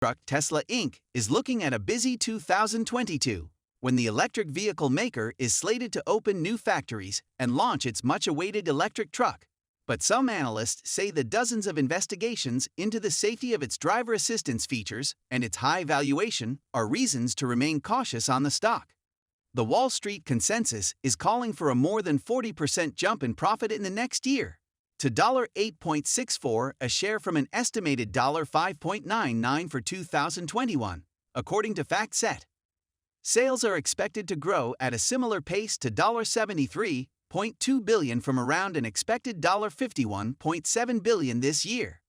Cybertruck Tesla Inc. is looking at a busy 2022, when the electric vehicle maker is slated to open new factories and launch its much-awaited electric truck. But some analysts say the dozens of investigations into the safety of its driver assistance features and its high valuation are reasons to remain cautious on the stock. The Wall Street consensus is calling for a more than 40% jump in profit in the next year, to $8.64 a share from an estimated $5.99 for 2021, according to FactSet. Sales are expected to grow at a similar pace to $73.2 billion from around an expected $51.7 billion this year.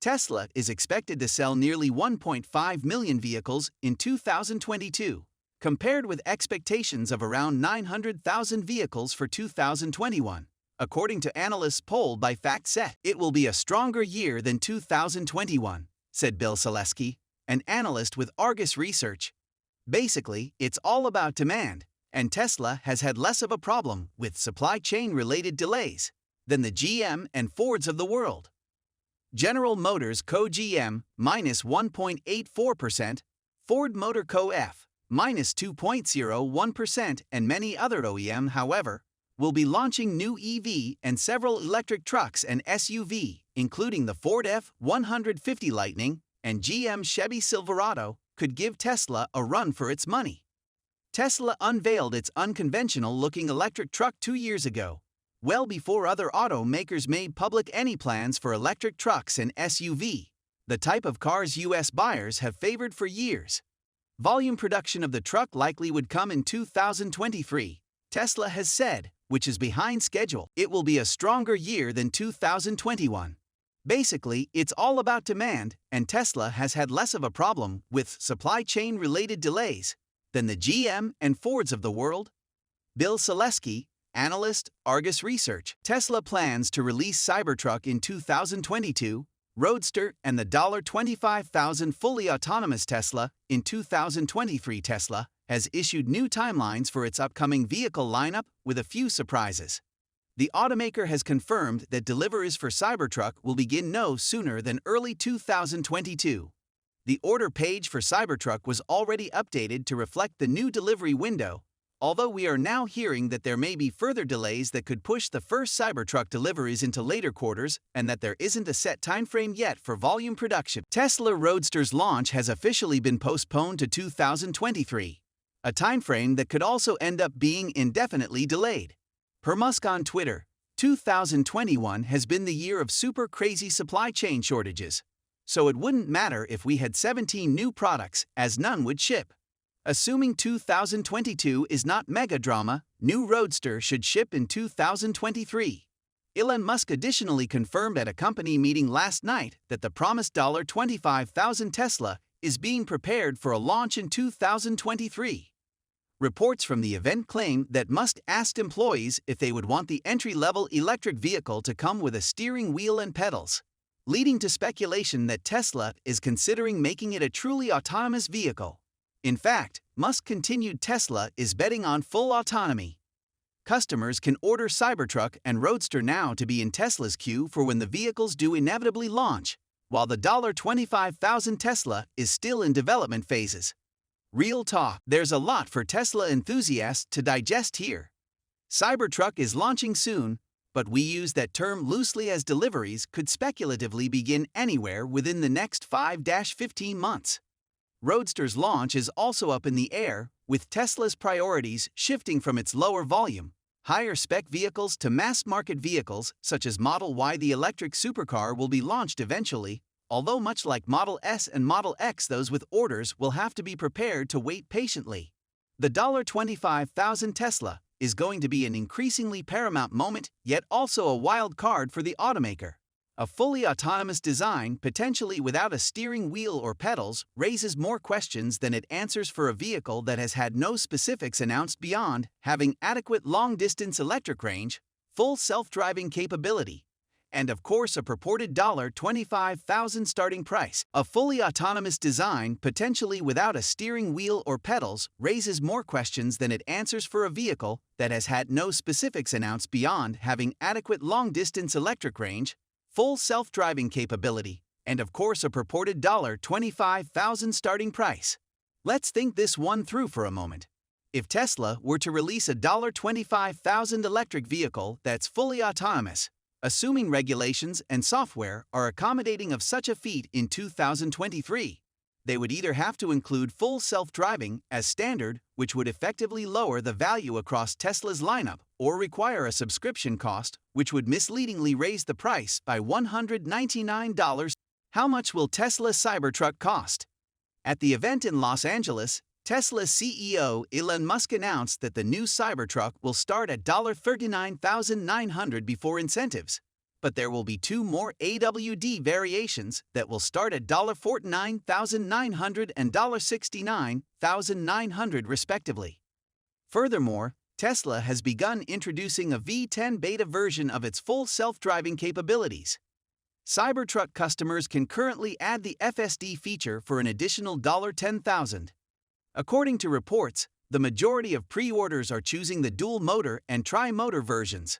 Tesla is expected to sell nearly 1.5 million vehicles in 2022, compared with expectations of around 900,000 vehicles for 2021. According to analysts polled by FactSet, it will be a stronger year than 2021, said Bill Zaleski, an analyst with Argus Research. Basically, it's all about demand, and Tesla has had less of a problem with supply chain-related delays than the GM and Fords of the world. General Motors Co. GM, minus 1.84%, Ford Motor Co. F, minus 2.01%, and many other OEM, however, will be launching new EV and several electric trucks and SUV, including the Ford F-150 Lightning and GM Chevy Silverado, could give Tesla a run for its money. Tesla unveiled its unconventional-looking electric truck 2 years ago, well before other automakers made public any plans for electric trucks and SUV, the type of cars U.S. buyers have favored for years. Volume production of the truck likely would come in 2023, Tesla has said, which is behind schedule. It will be a stronger year than 2021. Basically, it's all about demand, and Tesla has had less of a problem with supply chain-related delays than the GM and Fords of the world. Bill Zaleski, analyst, Argus Research. Tesla plans to release Cybertruck in 2022, Roadster and the $25,000 fully autonomous Tesla in 2023. Tesla has issued new timelines for its upcoming vehicle lineup with a few surprises. The automaker has confirmed that deliveries for Cybertruck will begin no sooner than early 2022. The order page for Cybertruck was already updated to reflect the new delivery window, although we are now hearing that there may be further delays that could push the first Cybertruck deliveries into later quarters and that there isn't a set timeframe yet for volume production. Tesla Roadster's launch has officially been postponed to 2023. A timeframe that could also end up being indefinitely delayed. Per Musk on Twitter, 2021 has been the year of super crazy supply chain shortages, so it wouldn't matter if we had 17 new products, as none would ship. Assuming 2022 is not mega drama, new Roadster should ship in 2023. Elon Musk additionally confirmed at a company meeting last night that the promised $25,000 Tesla is being prepared for a launch in 2023. Reports from the event claim that Musk asked employees if they would want the entry-level electric vehicle to come with a steering wheel and pedals, leading to speculation that Tesla is considering making it a truly autonomous vehicle. In fact, Musk continued, Tesla is betting on full autonomy. Customers can order Cybertruck and Roadster now to be in Tesla's queue for when the vehicles do inevitably launch, while the $25,000 Tesla is still in development phases. Real talk, there's a lot for Tesla enthusiasts to digest here. Cybertruck is launching soon, but we use that term loosely as deliveries could speculatively begin anywhere within the next 5-15 months. Roadster's launch is also up in the air, with Tesla's priorities shifting from its lower volume, higher spec vehicles to mass-market vehicles such as Model Y. The electric supercar will be launched eventually, although much like Model S and Model X, those with orders will have to be prepared to wait patiently. The $25,000 Tesla is going to be an increasingly paramount moment, yet also a wild card for the automaker. A fully autonomous design, potentially without a steering wheel or pedals, raises more questions than it answers for a vehicle that has had no specifics announced beyond having adequate long-distance electric range, full self-driving capability, and of course a purported $25,000 starting price. A fully autonomous design, potentially without a steering wheel or pedals, raises more questions than it answers for a vehicle that has had no specifics announced beyond having adequate long-distance electric range, full self-driving capability, and of course a purported $25,000 starting price. Let's think this one through for a moment. If Tesla were to release a $25,000 electric vehicle that's fully autonomous, assuming regulations and software are accommodating of such a feat in 2023, they would either have to include full self-driving as standard, which would effectively lower the value across Tesla's lineup, or require a subscription cost, which would misleadingly raise the price by $199. How much will Tesla's Cybertruck cost? At the event in Los Angeles, Tesla's CEO Elon Musk announced that the new Cybertruck will start at $39,900 before incentives. But there will be two more AWD variations that will start at $49,900 and $69,900 respectively. Furthermore, Tesla has begun introducing a V10 beta version of its full self-driving capabilities. Cybertruck customers can currently add the FSD feature for an additional $10,000. According to reports, the majority of pre-orders are choosing the dual-motor and tri-motor versions.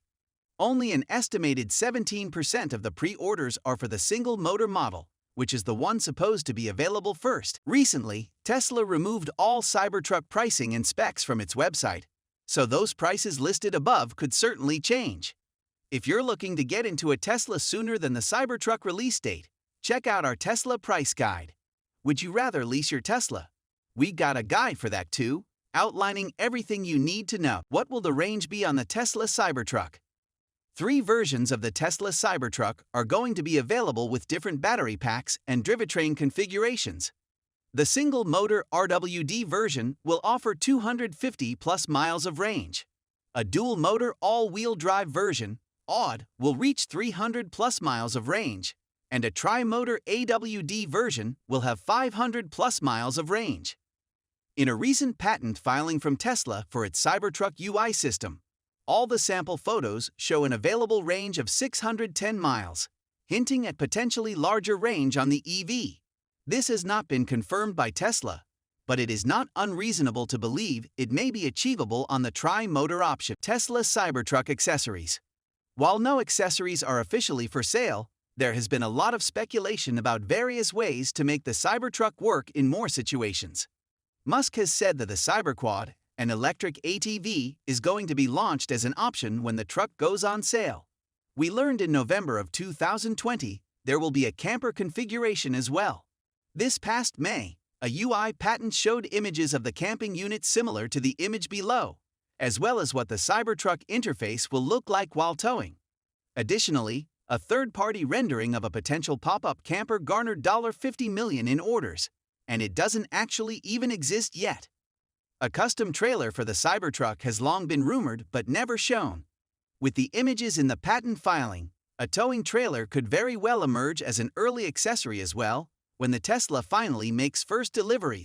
Only an estimated 17% of the pre-orders are for the single-motor model, which is the one supposed to be available first. Recently, Tesla removed all Cybertruck pricing and specs from its website, so those prices listed above could certainly change. If you're looking to get into a Tesla sooner than the Cybertruck release date, check out our Tesla price guide. Would you rather lease your Tesla? We got a guide for that too, outlining everything you need to know. What will the range be on the Tesla Cybertruck? 3 versions of the Tesla Cybertruck are going to be available with different battery packs and drivetrain configurations. The single-motor RWD version will offer 250+ miles of range. A dual-motor all-wheel drive version, ODD, will reach 300+ miles of range, and a tri-motor AWD version will have 500+ miles of range. In a recent patent filing from Tesla for its Cybertruck UI system, all the sample photos show an available range of 610 miles, hinting at potentially larger range on the EV. This has not been confirmed by Tesla, but it is not unreasonable to believe it may be achievable on the tri-motor option. Tesla Cybertruck accessories. While no accessories are officially for sale, there has been a lot of speculation about various ways to make the Cybertruck work in more situations. Musk has said that the Cyberquad, an electric ATV, is going to be launched as an option when the truck goes on sale. We learned in November of 2020 there will be a camper configuration as well. This past May, a UI patent showed images of the camping unit similar to the image below, as well as what the Cybertruck interface will look like while towing. Additionally, a third-party rendering of a potential pop-up camper garnered $50 million in orders, and it doesn't actually even exist yet. A custom trailer for the Cybertruck has long been rumored but never shown. With the images in the patent filing, a towing trailer could very well emerge as an early accessory as well, when the Tesla finally makes first deliveries.